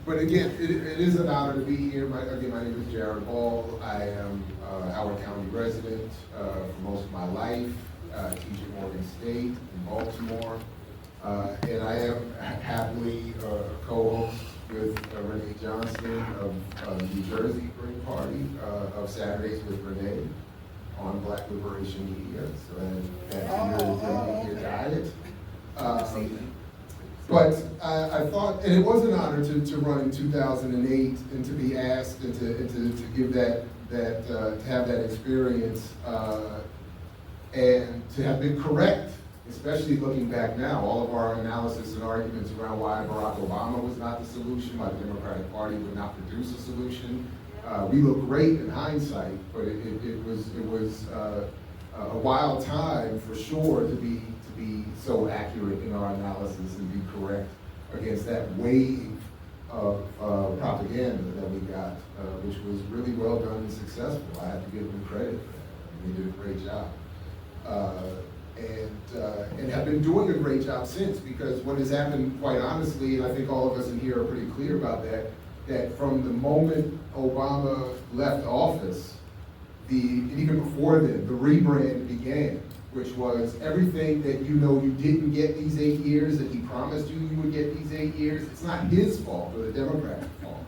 But again, it is an honor to be here. My name is Jared Ball. I am Howard County resident for most of my life. Teach at Morgan State in Baltimore. And I am happily a co-host with Renee Johnston of New Jersey Green Party of Saturdays with Renee on Black Liberation Media. So that's your diet. But I thought, and it was an honor to run in 2008 and to be asked and to give to have that experience and to have been correct, especially looking back now. All of our analysis and arguments around why Barack Obama was not the solution, why the Democratic Party would not produce a solution. We look great in hindsight, but it was a wild time for sure to be so accurate in our analysis and be correct against that wave of propaganda that we got, which was really well done and successful. I have to give them credit for that. They did a great job. And have been doing a great job since, because what has happened, quite honestly, and I think all of us in here are pretty clear about that from the moment Obama left office, and even before then, the rebrand began, which was everything that you didn't get these 8 years, that he promised you would get these 8 years. It's not his fault or the Democrats' fault.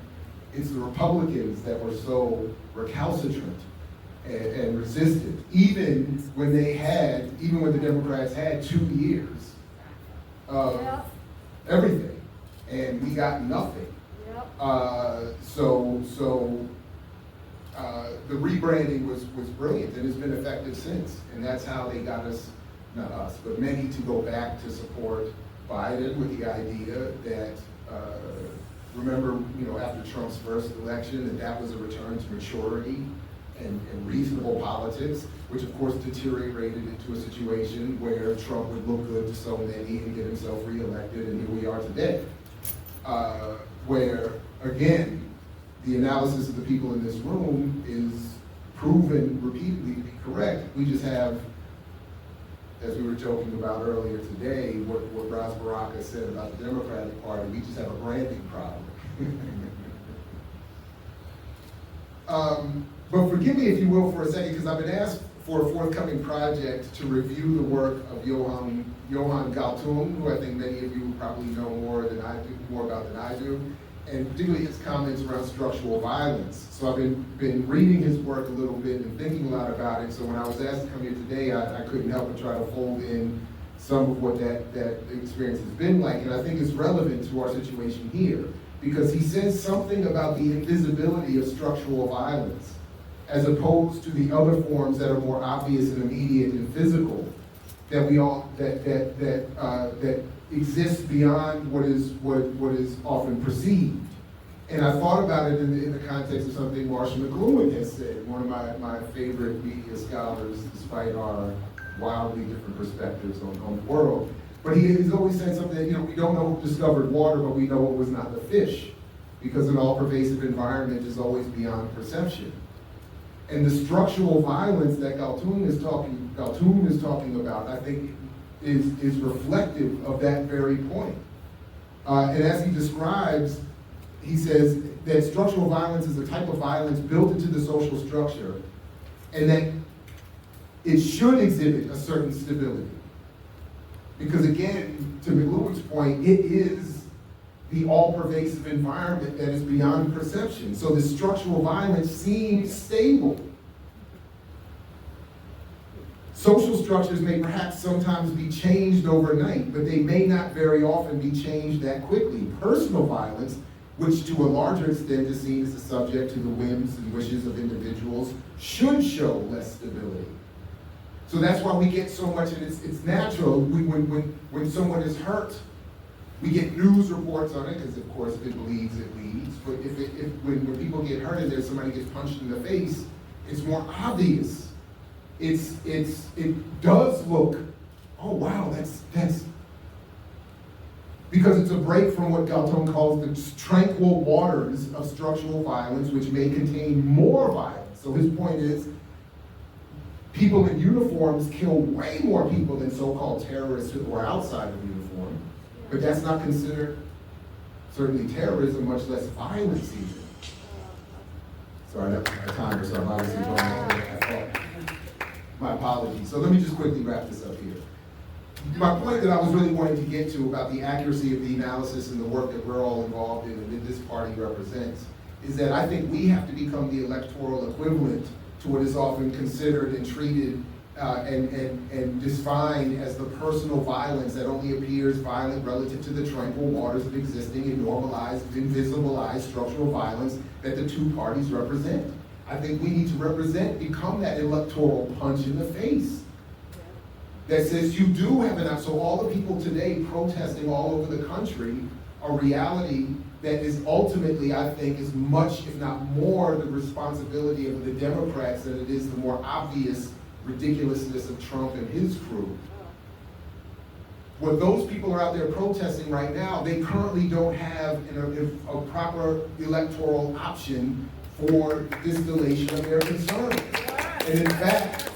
It's the Republicans that were so recalcitrant and resistant, even when the Democrats had 2 years of everything, and we got nothing. The rebranding was brilliant and has been effective since, and that's how they got us, not us, but many, to go back to support Biden with the idea that, remember, after Trump's first election, that was a return to maturity and reasonable politics, which of course deteriorated into a situation where Trump would look good to so many and get himself reelected, and here we are today, where, again, the analysis of the people in this room is proven repeatedly to be correct. We just have, as we were joking about earlier today, what Ras Baraka said about the Democratic Party, we just have a branding problem. But forgive me, if you will, for a second, because I've been asked for a forthcoming project to review the work of Johan Galtung, who I think many of you probably know more about than I do, and particularly his comments around structural violence. So I've been reading his work a little bit and thinking a lot about it. So when I was asked to come here today, I couldn't help but try to fold in some of what that experience has been like. And I think it's relevant to our situation here, because he says something about the invisibility of structural violence as opposed to the other forms that are more obvious and immediate and physical that exist beyond what is often perceived. And I thought about it in the context of something Marshall McLuhan has said, one of my favorite media scholars, despite our wildly different perspectives on the world. But he's always said something that, we don't know who discovered water, but we know it was not the fish, because an all-pervasive environment is always beyond perception. And the structural violence that Galtung is talking about, I think, is reflective of that very point. And as he describes, he says that structural violence is a type of violence built into the social structure, and that it should exhibit a certain stability. Because again, to McLuhan's point, it is the all-pervasive environment that is beyond perception. So the structural violence seems stable. Social structures may perhaps sometimes be changed overnight, but they may not very often be changed that quickly. Personal violence, which to a larger extent is seen as a subject to the whims and wishes of individuals, should show less stability. So that's why we get so much, and it's natural, when someone is hurt, we get news reports on it, because of course if it bleeds, it leads. But when people get hurt and there's somebody gets punched in the face, it's more obvious. It does look, oh wow, that's because it's a break from what Galtung calls the tranquil waters of structural violence, which may contain more violence. So his point is, people in uniforms kill way more people than so-called terrorists who are outside of uniform, but that's not considered certainly terrorism, much less violence even. Sorry, that's my timer, so I'm obviously going off. My apologies. So let me just quickly wrap this up here. My point that I was really wanting to get to about the accuracy of the analysis and the work that we're all involved in and that this party represents is that I think we have to become the electoral equivalent to what is often considered and treated and defined as the personal violence that only appears violent relative to the tranquil waters of existing and normalized, invisibilized structural violence that the two parties represent. I think we need to become that electoral punch in the face that says you do have enough. So all the people today protesting all over the country are reality that is ultimately, I think, is much, if not more, the responsibility of the Democrats than it is the more obvious ridiculousness of Trump and his crew. What those people are out there protesting right now, they currently don't have a proper electoral option for distillation of their concerns. And in fact,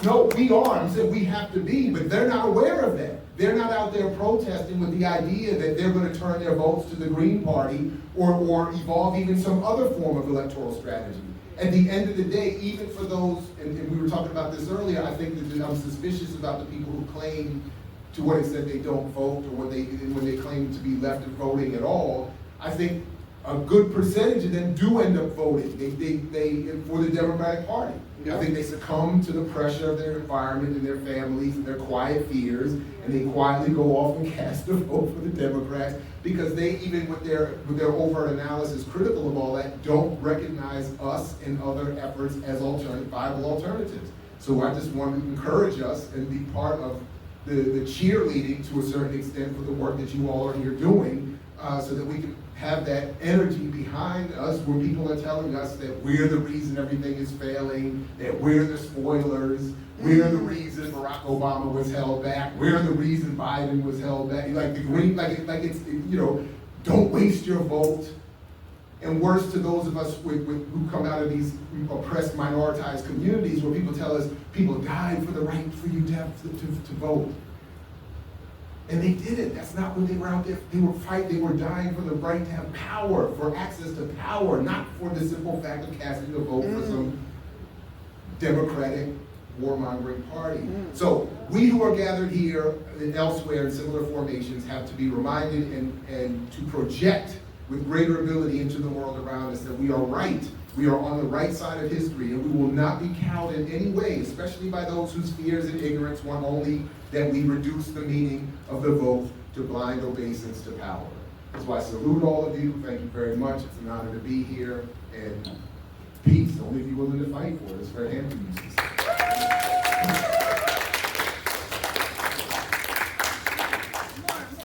no, we are. I'm saying we have to be, but they're not aware of that. They're not out there protesting with the idea that they're going to turn their votes to the Green Party or evolve even some other form of electoral strategy. At the end of the day, even for those, and we were talking about this earlier, I think that I'm suspicious about the people who claim to what extent they don't vote or when they claim to be left of voting at all. I think a good percentage of them do end up voting they for the Democratic Party. I think they succumb to the pressure of their environment and their families and their quiet fears, and they quietly go off and cast a vote for the Democrats because they, even with their overt analysis critical of all that, don't recognize us and other efforts as viable alternatives. So I just want to encourage us and be part of the cheerleading to a certain extent for the work that you all are here doing, so that we can have that energy behind us when people are telling us that we're the reason everything is failing, that we're the spoilers, we're the reason Barack Obama was held back, we're the reason Biden was held back. Like the green, it's don't waste your vote. And worse to those of us who come out of these oppressed, minoritized communities where people tell us people died for the right for you to vote. And they didn't. That's not what they were out there. They were fighting. They were dying for the right to have power, for access to power, not for the simple fact of casting a vote for some Democratic warmongering party. So we who are gathered here and elsewhere in similar formations have to be reminded and to project with greater ability into the world around us that we are right. We are on the right side of history, and we will not be cowed in any way, especially by those whose fears and ignorance want only that we reduce the meaning of the vote to blind obeisance to power. That's why I salute all of you. Thank you very much. It's an honor to be here. And peace, only if you're willing to fight for it. As Fred Hampton used to say.